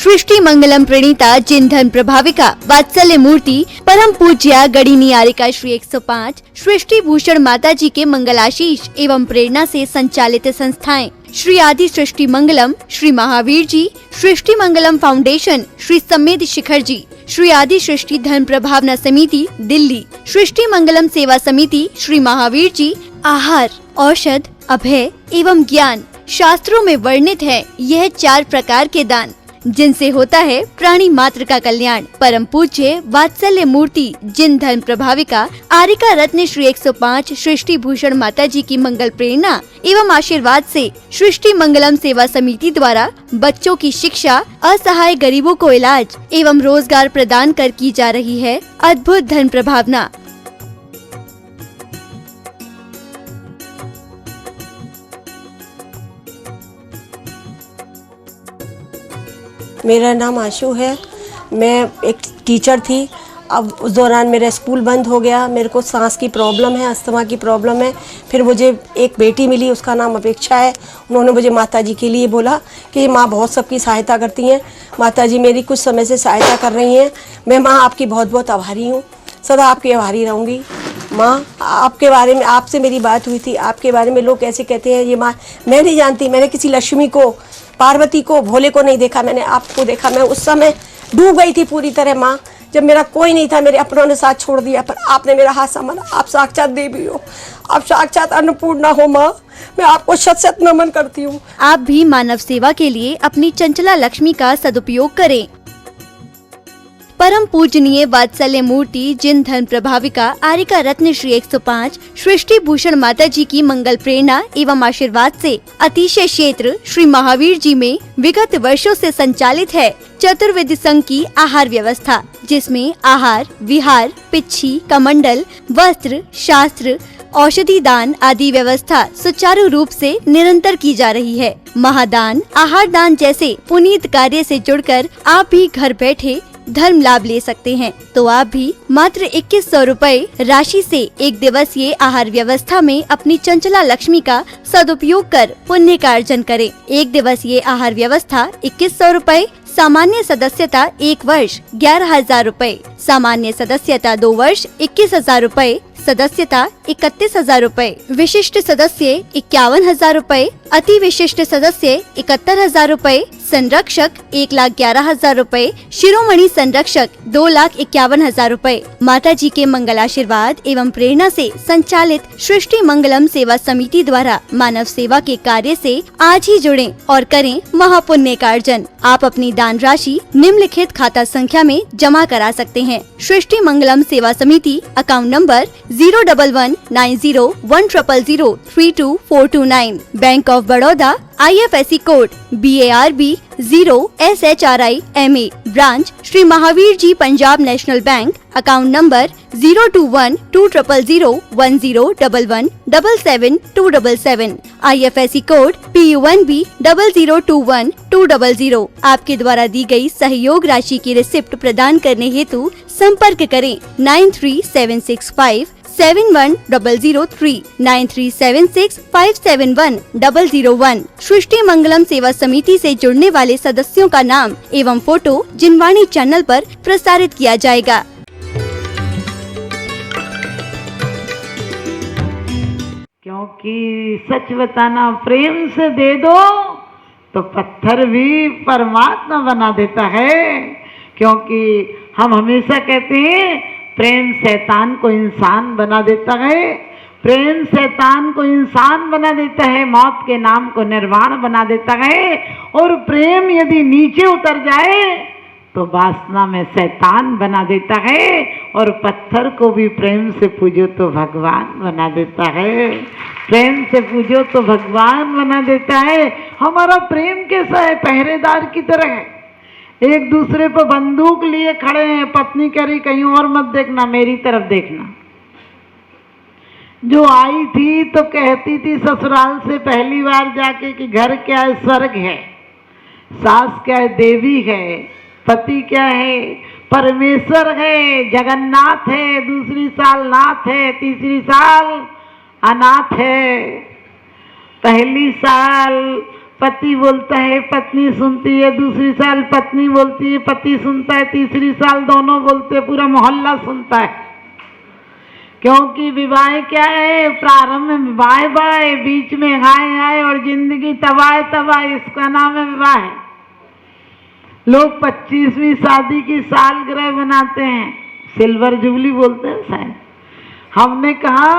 सृष्टि मंगलम प्रणीता जिन धन प्रभाविका वात्सल्य मूर्ति परम पूज्या गणिनी आरिका श्री 105 सृष्टि भूषण माता जी के मंगलाशीष एवं प्रेरणा से संचालित संस्थाएं श्री आदि सृष्टि मंगलम, श्री महावीर जी, सृष्टि मंगलम फाउंडेशन, श्री समेत शिखर जी, श्री आदि सृष्टि धन प्रभावना समिति दिल्ली, सृष्टि मंगलम सेवा समिति, श्री महावीर जी, आहार, औषध, अभय एवं ज्ञान शास्त्रों में वर्णित है यह 4 प्रकार के दान जिनसे होता है प्राणी मात्र का कल्याण। परम पूज्य वात्सल्य मूर्ति जिन धन प्रभाविका आरिका रत्न श्री 105 सृष्टि भूषण माता जी की मंगल प्रेरणा एवं आशीर्वाद से सृष्टि मंगलम सेवा समिति द्वारा बच्चों की शिक्षा, असहाय गरीबों को इलाज एवं रोजगार प्रदान कर की जा रही है अद्भुत धन प्रभावना। मेरा नाम आशु है। मैं एक टीचर थी। अब उस दौरान मेरा स्कूल बंद हो गया। मेरे को सांस की प्रॉब्लम है, अस्थमा की प्रॉब्लम है। फिर मुझे एक बेटी मिली, उसका नाम अपेक्षा है। उन्होंने मुझे माता जी के लिए बोला कि माँ बहुत सबकी सहायता करती हैं, माता जी मेरी कुछ समय से सहायता कर रही हैं। मैं माँ आपकी बहुत बहुत आभारी हूँ, सदा आपकी आभारी रहूँगी। माँ आपके बारे में, आपसे मेरी बात हुई थी, आपके बारे में लोग कैसे कहते हैं ये माँ, मैं नहीं जानती। मैंने किसी लक्ष्मी को, पार्वती को, भोले को नहीं देखा, मैंने आपको देखा। मैं उस समय डूब गई थी पूरी तरह माँ, जब मेरा कोई नहीं था, मेरे अपनों ने साथ छोड़ दिया, पर आपने मेरा हाथ संभाला। आप साक्षात देवी हो, आप साक्षात अन्नपूर्णा हो माँ। मैं आपको शत शत नमन करती हूँ। आप भी मानव सेवा के लिए अपनी चंचला लक्ष्मी का सदुपयोग करें। परम पूजनीय वात्सल्य मूर्ति जिन धन प्रभाविका आरिका रत्न श्री 105 सृष्टि भूषण माता जी की मंगल प्रेरणा एवं आशीर्वाद से अतिशय क्षेत्र श्री महावीर जी में विगत वर्षों से संचालित है चतुर्विध संघ की आहार व्यवस्था, जिसमें आहार, विहार, पिच्छी, कमंडल, वस्त्र, शास्त्र, औषधि दान आदि व्यवस्था सुचारू रूप से निरंतर की जा रही है। महादान, आहार दान जैसे पुनीत कार्य से जुड़कर आप भी घर बैठे धर्म लाभ ले सकते हैं। तो आप भी मात्र 2100 रुपए राशि से एक दिवसीय आहार व्यवस्था में अपनी चंचला लक्ष्मी का सदुपयोग कर पुण्य का अर्जन करें। एक दिवसीय आहार व्यवस्था 2100 रुपए, सामान्य सदस्यता 1 वर्ष 11,000 रुपए, सामान्य सदस्यता 2 वर्ष 21,000 रुपए, सदस्यता 31,000 रुपए, विशिष्ट सदस्य 51,000 रुपए, अति विशिष्ट सदस्य 71,000 रुपए, संरक्षक 1,11,000 रुपए, शिरोमणि संरक्षक 2,51,000 रुपए। माता जी के मंगल आशीर्वाद एवं प्रेरणा से संचालित सृष्टि मंगलम सेवा समिति द्वारा मानव सेवा के कार्य से आज ही जुड़ें और करें महापुण्य का अर्जन। आप अपनी दान राशि निम्नलिखित खाता संख्या में जमा करा सकते हैं। सृष्टि Mangalam Seva Samiti, account number 0119010003249, bank of Baroda, IFSC code BARB 0SHRIMA, branch Shri Mahavir ji Punjab national bank, account number 021-200117777, IFSC code PUNB 0021200। आपके द्वारा दी गई सहयोग राशि की रिसिप्ट प्रदान करने हेतु संपर्क करें 9376571003, 9376571001। सृष्टि मंगलम सेवा समिति से जुड़ने वाले सदस्यों का नाम एवं फोटो जिनवाणी चैनल पर प्रसारित किया जाएगा। क्योंकि सच बताना प्रेम से दे दो तो पत्थर भी परमात्मा बना देता है। क्योंकि हम हमेशा कहते हैं प्रेम शैतान को इंसान बना देता है, प्रेम शैतान को इंसान बना देता है, मौत के नाम को निर्वाण बना देता है। और प्रेम यदि नीचे उतर जाए तो वासना में शैतान बना देता है। और पत्थर को भी प्रेम से पूजो तो भगवान बना देता है, प्रेम से पूजो तो भगवान बना देता है। हमारा प्रेम कैसा है? पहरेदार की तरह है, एक दूसरे पर बंदूक लिए खड़े हैं। पत्नी कह रही कहीं और मत देखना, मेरी तरफ देखना। जो आई थी तो कहती थी ससुराल से पहली बार जाके कि घर क्या है? स्वर्ग है। सास क्या है? देवी है। पति क्या है? परमेश्वर है, जगन्नाथ है। दूसरी साल नाथ है, तीसरी साल अनाथ है। पहली साल पति बोलता है, पत्नी सुनती है, दूसरी साल पत्नी बोलती है, पति सुनता है, तीसरी साल दोनों बोलते हैं, पूरा मोहल्ला सुनता है। क्योंकि विवाह क्या है? प्रारंभ में बाय बाय, बीच में हाय हाय और जिंदगी तबाह तबाह, इसका नाम है विवाह। लोग 25वीं शादी की सालगिरह बनाते हैं, सिल्वर जुबली बोलते हैं शायद। हमने कहा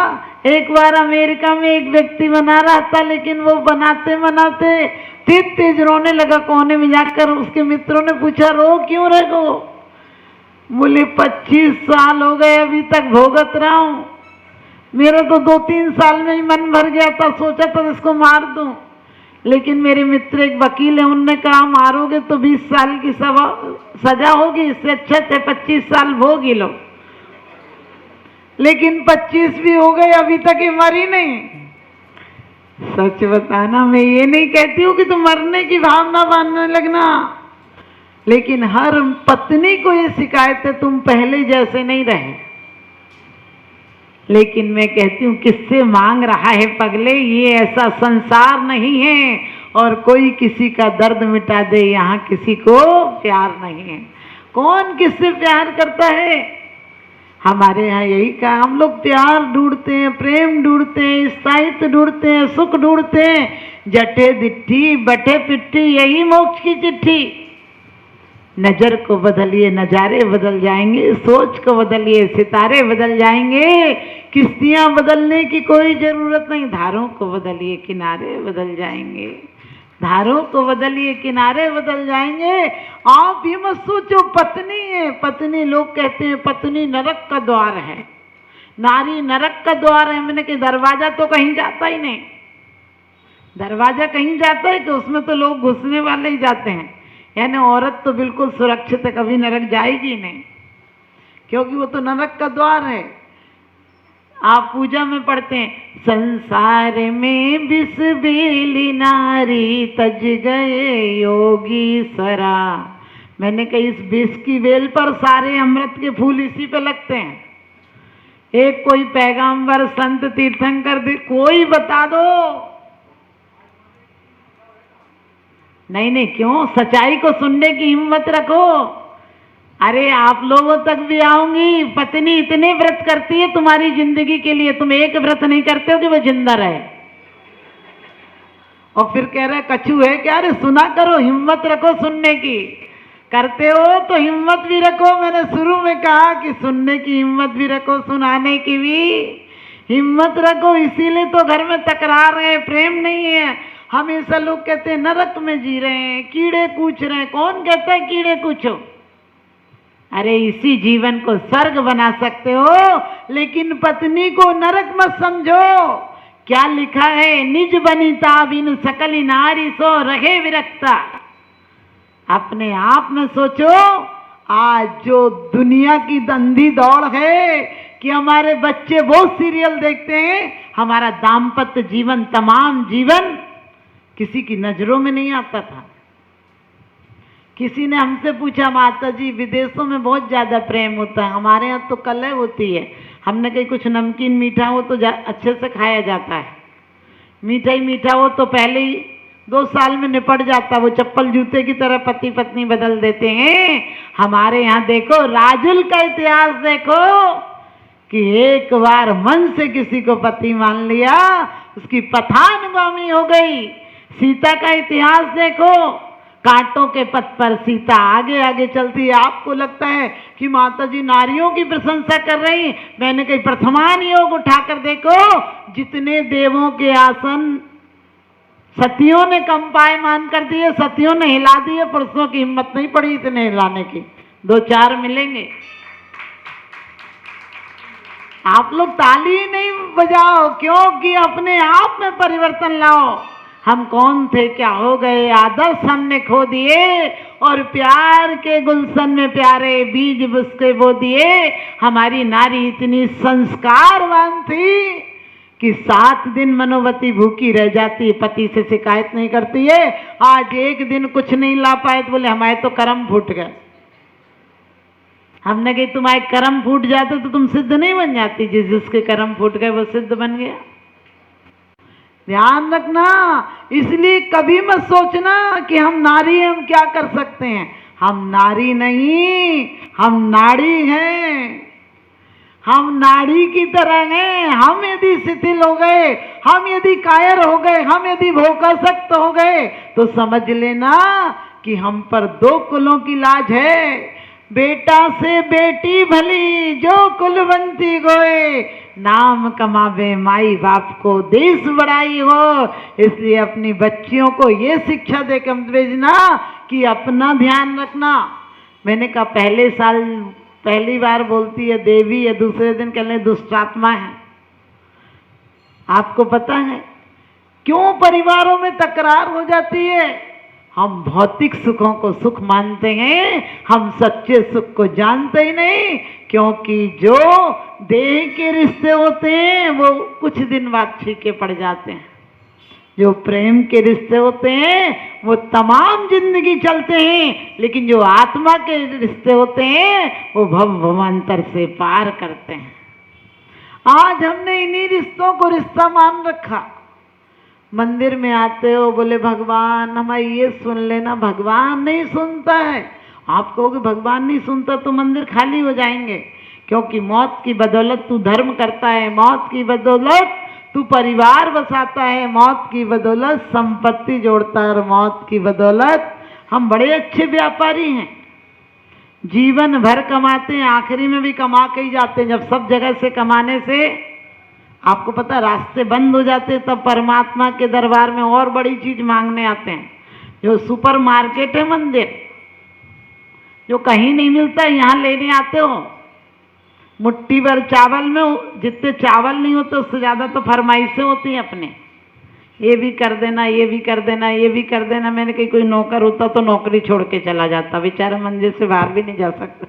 एक बार अमेरिका में एक व्यक्ति बना रहा था, लेकिन वो बनाते बनाते तेज तेज रोने लगा कोने में जाकर। उसके मित्रों ने पूछा, रो क्यों रहे हो? बोले 25 साल हो गए, अभी तक भोगत रहा हूं। मेरा तो 2-3 साल में ही मन भर गया था, सोचा था इसको मार दूं, लेकिन मेरे मित्र एक वकील है, उन्होंने कहा मारोगे तो 20 साल की सजा होगी, इससे अच्छा थे 25 साल भोग ही लो। लेकिन 25 भी हो गए, अभी तक ये मरी नहीं। सच बताना, मैं ये नहीं कहती हूँ कि तुम मरने की भावना बांधने लगना, लेकिन हर पत्नी को ये शिकायत है तुम पहले जैसे नहीं रहे। लेकिन मैं कहती हूँ किससे मांग रहा है पगले? ये ऐसा संसार नहीं है और कोई किसी का दर्द मिटा दे, यहाँ किसी को प्यार नहीं है। कौन किससे प्यार करता है? हमारे यहाँ यही कहा, हम लोग प्यार ढूंढते हैं, प्रेम ढूंढते हैं, स्थायित्व ढूंढते हैं, सुख ढूंढते हैं। जटे दिट्ठी बटे पिट्ठी, यही मोक्ष की चिट्ठी। नजर को बदलिए, नजारे बदल जाएंगे। सोच को बदलिए, सितारे बदल जाएंगे। किश्तियां बदलने की कोई जरूरत नहीं, धारों को बदलिए, किनारे बदल जाएंगे। धारों को बदलिए, किनारे बदल जाएंगे। आप ये मत सोचो पत्नी है, पत्नी लोग कहते हैं पत्नी नरक का द्वार है, नारी नरक का द्वार है। मैंने कहा दरवाजा तो कहीं जाता ही नहीं। दरवाजा कहीं जाता है कि उसमें तो लोग घुसने वाले ही जाते हैं, यानी औरत तो बिल्कुल सुरक्षित है, कभी नरक जाएगी नहीं, क्योंकि वो तो नरक का द्वार है। आप पूजा में पढ़ते हैं, संसार में विष बेली नारी तज गए योगी सरा। मैंने कहा इस विष की बेल पर सारे अमृत के फूल इसी पे लगते हैं। एक कोई पैगंबर, संत, तीर्थंकर कोई बता दो। नहीं नहीं, क्यों? सच्चाई को सुनने की हिम्मत रखो। अरे आप लोगों तक भी आऊंगी। पत्नी इतने व्रत करती है तुम्हारी जिंदगी के लिए, तुम एक व्रत नहीं करते हो कि वो जिंदा रहे, और फिर कह रहे कछू है क्या? अरे सुना करो, हिम्मत रखो सुनने की। करते हो तो हिम्मत भी रखो। मैंने शुरू में कहा कि सुनने की हिम्मत भी रखो, सुनाने की भी हिम्मत रखो। इसीलिए तो घर में तकरार है, प्रेम नहीं है। हमेशा लोग कहते हैं नरक में जी रहे हैं, कीड़े कूच रहे हैं। कौन कहता है कीड़े कूचो? अरे इसी जीवन को स्वर्ग बना सकते हो, लेकिन पत्नी को नरक मत समझो। क्या लिखा है? निज बनिता बिन सकल नारी सो रहे विरक्ता। अपने आप में सोचो, आज जो दुनिया की अंधी दौड़ है कि हमारे बच्चे बहुत सीरियल देखते हैं, हमारा दाम्पत्य जीवन, तमाम जीवन किसी की नजरों में नहीं आता था। किसी ने हमसे पूछा, माता जी विदेशों में बहुत ज़्यादा प्रेम होता है, हमारे यहाँ तो कलह होती है। हमने कहीं कुछ नमकीन मीठा हो तो अच्छे से खाया जाता है, मीठा ही मीठा हो तो पहले ही 2 साल में निपट जाता। वो चप्पल जूते की तरह पति पत्नी बदल देते हैं। हमारे यहाँ देखो, राजुल का इतिहास देखो कि एक बार मन से किसी को पति मान लिया, उसकी पठानगामी हो गई। सीता का इतिहास देखो, कांटों के पथ पर सीता आगे आगे चलती है। आपको लगता है कि माता जी नारियों की प्रशंसा कर रही? मैंने कही प्रथमान योग उठाकर देखो, जितने देवों के आसन सतियों ने कंपायमान कर दिए, सतियों ने हिला दिए, पुरुषों की हिम्मत नहीं पड़ी इतने हिलाने की। 2-4 मिलेंगे। आप लोग ताली नहीं बजाओ, क्योंकि अपने आप में परिवर्तन लाओ। हम कौन थे, क्या हो गए? आदर्श हमने खो दिए और प्यार के गुलशन में प्यारे बीज उसके बो दिए। हमारी नारी इतनी संस्कारवान थी कि 7 दिन मनोवती भूखी रह जाती, पति से शिकायत नहीं करती है। आज एक दिन कुछ नहीं ला पाए तो बोले हमारे तो कर्म फूट गए। हमने कही तुम्हारे कर्म फूट जाते तो तुम सिद्ध नहीं बन जाती। जिसके कर्म फूट गए वो सिद्ध बन गया। ध्यान रखना। इसलिए कभी मत सोचना कि हम नारी हैं, हम क्या कर सकते हैं। हम नारी नहीं, हम नाड़ी हैं। हम नाड़ी की तरह हैं। हम यदि शिथिल हो गए, हम यदि कायर हो गए, हम यदि भोकासक्त हो गए, तो समझ लेना कि हम पर दो कुलों की लाज है। बेटा से बेटी भली, जो कुलवंती गोए, नाम कमावे माई बाप को देश बड़ाई हो। इसलिए अपनी बच्चियों को ये शिक्षा देकर मत भेजना कि अपना ध्यान रखना। मैंने कहा पहले साल पहली बार बोलती है देवी है, दूसरे दिन कहने दुष्टात्मा है। आपको पता है क्यों परिवारों में तकरार हो जाती है? हम भौतिक सुखों को सुख मानते हैं, हम सच्चे सुख को जानते ही नहीं। क्योंकि जो देह के रिश्ते होते हैं वो कुछ दिन बाद फीके पड़ जाते हैं। जो प्रेम के रिश्ते होते हैं वो तमाम जिंदगी चलते हैं, लेकिन जो आत्मा के रिश्ते होते हैं वो भव भवांतर से पार करते हैं। आज हमने इन्हीं रिश्तों को रिश्ता मान रखा। मंदिर में आते हो, बोले भगवान हमारी ये सुन लेना, भगवान नहीं सुनता है। आप कहोगे भगवान नहीं सुनता तो मंदिर खाली हो जाएंगे। क्योंकि मौत की बदौलत तू धर्म करता है, मौत की बदौलत तू परिवार बसाता है, मौत की बदौलत संपत्ति जोड़ता है, और मौत की बदौलत हम बड़े अच्छे व्यापारी हैं, जीवन भर कमाते हैं, आखिरी में भी कमा के ही जाते हैं। जब सब जगह से कमाने से आपको पता रास्ते बंद हो जाते हैं, तब परमात्मा के दरबार में और बड़ी चीज मांगने आते हैं। जो सुपर मार्केट है मंदिर, जो कहीं नहीं मिलता यहाँ लेने आते हो। मुट्ठी भर चावल में जितने चावल नहीं होते उससे ज्यादा तो फरमाइशें होती हैं अपने, ये भी कर देना, ये भी कर देना, ये भी कर देना। मैंने कही कोई नौकर होता तो नौकरी छोड़ के चला जाता, बेचारा मंदिर से बाहर भी नहीं जा सकता।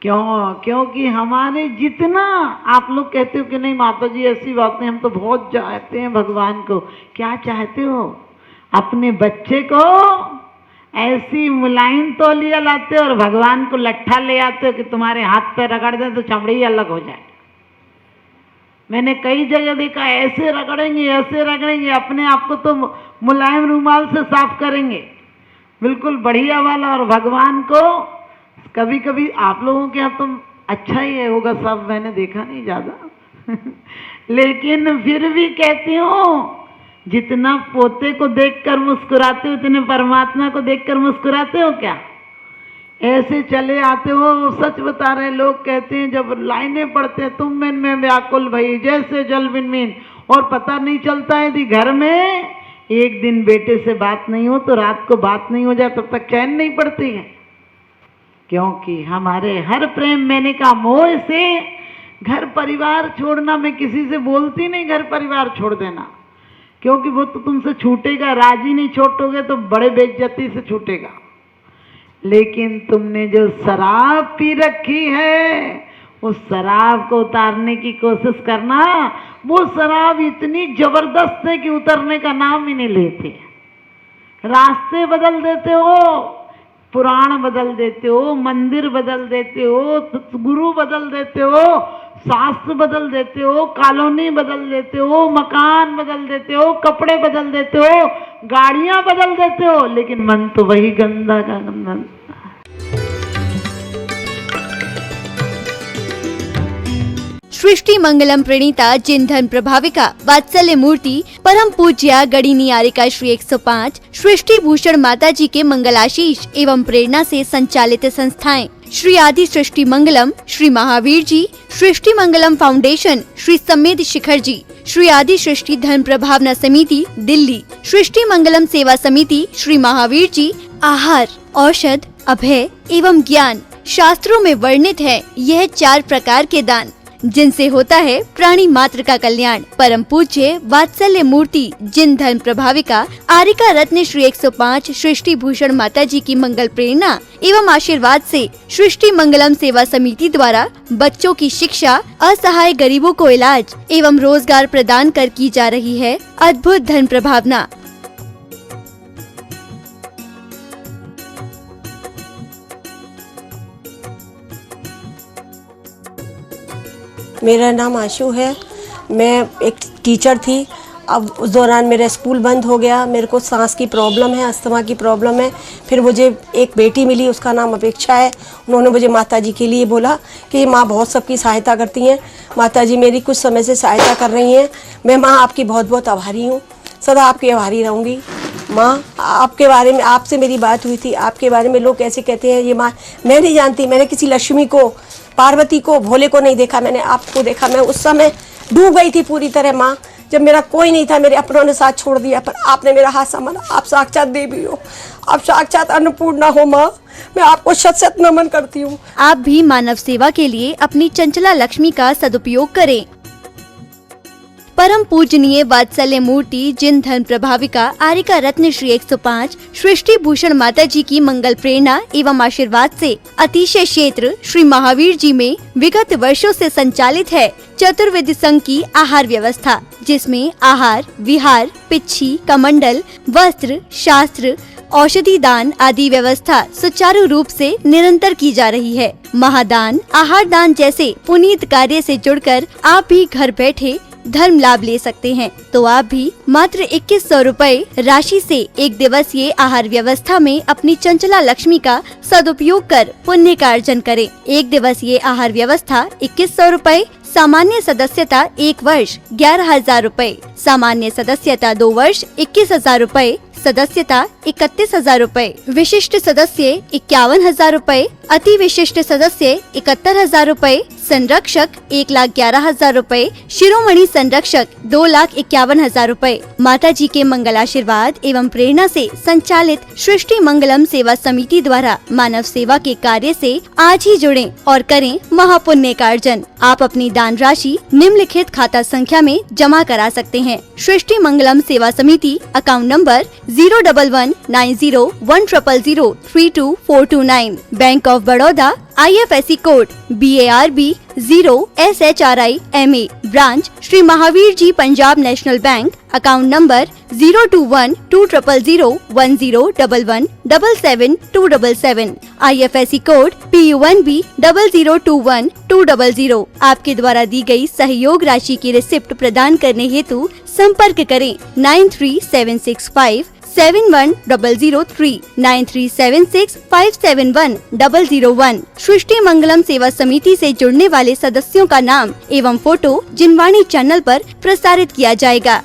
क्यों? क्योंकि हमारे जितना आप लोग कहते हो कि नहीं माता जी ऐसी बातें, हम तो बहुत चाहते हैं भगवान को। क्या चाहते हो? अपने बच्चे को ऐसी मुलायम तौलिया लाते हो और भगवान को लट्ठा ले आते हो कि तुम्हारे हाथ पे रगड़ दें तो चमड़ी ही अलग हो जाए। मैंने कई जगह देखा, ऐसे रगड़ेंगे, ऐसे रगड़ेंगे, अपने आप को तो मुलायम रुमाल से साफ करेंगे, बिल्कुल बढ़िया वाला। और भगवान को कभी कभी आप लोगों के यहाँ तो अच्छा ही है होगा सब, मैंने देखा नहीं ज़्यादा लेकिन फिर भी कहती हूँ, जितना पोते को देखकर मुस्कुराते हो उतने परमात्मा को देखकर मुस्कुराते हो क्या? ऐसे चले आते हो। सच बता रहे लोग कहते हैं जब लाइनें पढ़ते हैं, तुम में व्याकुल भई जैसे जल बिन मीन, और पता नहीं चलता है यदि घर में एक दिन बेटे से बात नहीं हो तो रात को बात नहीं हो जाए तब तक चैन नहीं पड़ती है। क्योंकि हमारे हर प्रेम, मैंने कहा मोह से घर परिवार छोड़ना, मैं किसी से बोलती नहीं घर परिवार छोड़ देना, क्योंकि वो तो तुमसे छूटेगा, राजी नहीं छोड़ोगे तो बड़े बेइज्जती से छूटेगा। लेकिन तुमने जो शराब पी रखी है उस शराब को उतारने की कोशिश करना। वो शराब इतनी जबरदस्त है कि उतरने का नाम ही नहीं लेते। रास्ते बदल देते हो, पुराण बदल देते हो, मंदिर बदल देते हो, गुरु बदल देते हो, शास्त्र बदल देते हो, कॉलोनी बदल देते हो, मकान बदल देते हो, कपड़े बदल देते हो, गाड़ियां बदल देते हो, लेकिन मन तो वही गंदा का गंदा। सृष्टि मंगलम प्रणीता जिन धन प्रभाविका वात्सल्य मूर्ति परम पूज्या गणिनी आरिका श्री 105 सृष्टि भूषण माता जी के मंगलाशीष एवं प्रेरणा से संचालित संस्थाएं श्री आदि सृष्टि मंगलम, श्री महावीर जी, सृष्टि मंगलम फाउंडेशन, श्री समेत शिखर जी, श्री आदि सृष्टि धन प्रभावना समिति दिल्ली, सृष्टि मंगलम सेवा समिति, श्री महावीर जी, आहार, औषध, अभय एवं ज्ञान शास्त्रों में वर्णित है यह 4 प्रकार के दान, जिनसे होता है प्राणी मात्र का कल्याण। परम पूज्य वात्सल्य मूर्ति जिन धन प्रभाविका आरिका रत्न श्री 105 सृष्टि भूषण माता जी की मंगल प्रेरणा एवं आशीर्वाद से सृष्टि मंगलम सेवा समिति द्वारा बच्चों की शिक्षा, असहाय गरीबों को इलाज एवं रोजगार प्रदान कर की जा रही है अद्भुत धन प्रभावना। मेरा नाम आशु है। मैं एक टीचर थी। अब उस दौरान मेरा स्कूल बंद हो गया, मेरे को सांस की प्रॉब्लम है, अस्थमा की प्रॉब्लम है। फिर मुझे एक बेटी मिली, उसका नाम अपेक्षा है। उन्होंने मुझे माताजी के लिए बोला कि माँ बहुत सबकी सहायता करती हैं, माताजी मेरी कुछ समय से सहायता कर रही हैं। मैं माँ आपकी बहुत बहुत आभारी हूँ, सदा आपकी आभारी रहूँगी। माँ आपके बारे में, आपसे मेरी बात हुई थी, आपके बारे में लोग कैसे कहते हैं ये माँ, मैं नहीं जानती। मैंने किसी लक्ष्मी को, पार्वती को, भोले को नहीं देखा, मैंने आपको देखा। मैं उस समय डूब गई थी पूरी तरह माँ, जब मेरा कोई नहीं था, मेरे अपनों ने साथ छोड़ दिया, पर आपने मेरा हाथ संभाला। आप साक्षात देवी हो, आप साक्षात अन्नपूर्णा हो माँ, मैं आपको शत शत नमन करती हूँ। आप भी मानव सेवा के लिए अपनी चंचला लक्ष्मी का सदुपयोग करें। परम पूजनीय वात्सल्य मूर्ति जिन धन प्रभाविका आरिका रत्न श्री 105 सृष्टि भूषण माता जी की मंगल प्रेरणा एवं आशीर्वाद से अतिशय क्षेत्र श्री महावीर जी में विगत वर्षों से संचालित है चतुर्विध संघ की आहार व्यवस्था, जिसमें आहार, विहार, पिच्छी, कमंडल, वस्त्र, शास्त्र, औषधि दान आदि व्यवस्था सुचारू रूप से निरंतर की जा रही है। महादान, आहार दान जैसे पुनीत कार्य से जुड़कर आप भी घर बैठे धर्म लाभ ले सकते हैं। तो आप भी मात्र 2100 रूपए राशि से एक दिवसीय आहार व्यवस्था में अपनी चंचला लक्ष्मी का सदुपयोग कर पुण्य का अर्जन करें। एक दिवसीय आहार व्यवस्था 2100 रूपए, सामान्य सदस्यता 1 वर्ष 11,000 रूपए, सामान्य सदस्यता 2 वर्ष 21,000 रूपए, सदस्यता 31,000 रूपए, विशिष्ट सदस्य 51,000 रूपए, अति विशिष्ट सदस्य 71,000 रूपए, संरक्षक 1,11,000 रूपए, शिरोमणि संरक्षक 2,51,000 रूपए। माता जी के मंगल आशीर्वाद एवं प्रेरणा से संचालित सृष्टि मंगलम सेवा समिति द्वारा मानव सेवा के कार्य से आज ही जुड़ें और करें महापुण्य का अर्जन। आप अपनी दान राशि निम्नलिखित खाता संख्या में जमा करा सकते हैं। सृष्टि Mangalam Seva Samiti, account number 0119010003249, bank of Baroda, IFSC code BARB 0SHRIMA, branch Shri Mahavir ji Punjab national bank, account number 021-200-1011-77-277, IFSC code PUNB 0021200। आपके द्वारा दी गई सहयोग राशि की रिसिप्ट प्रदान करने हेतु संपर्क करें 9376571003 9376571001। सृष्टि मंगलम सेवा समिति से जुड़ने वाले सदस्यों का नाम एवं फोटो जिनवाणी चैनल पर प्रसारित किया जाएगा।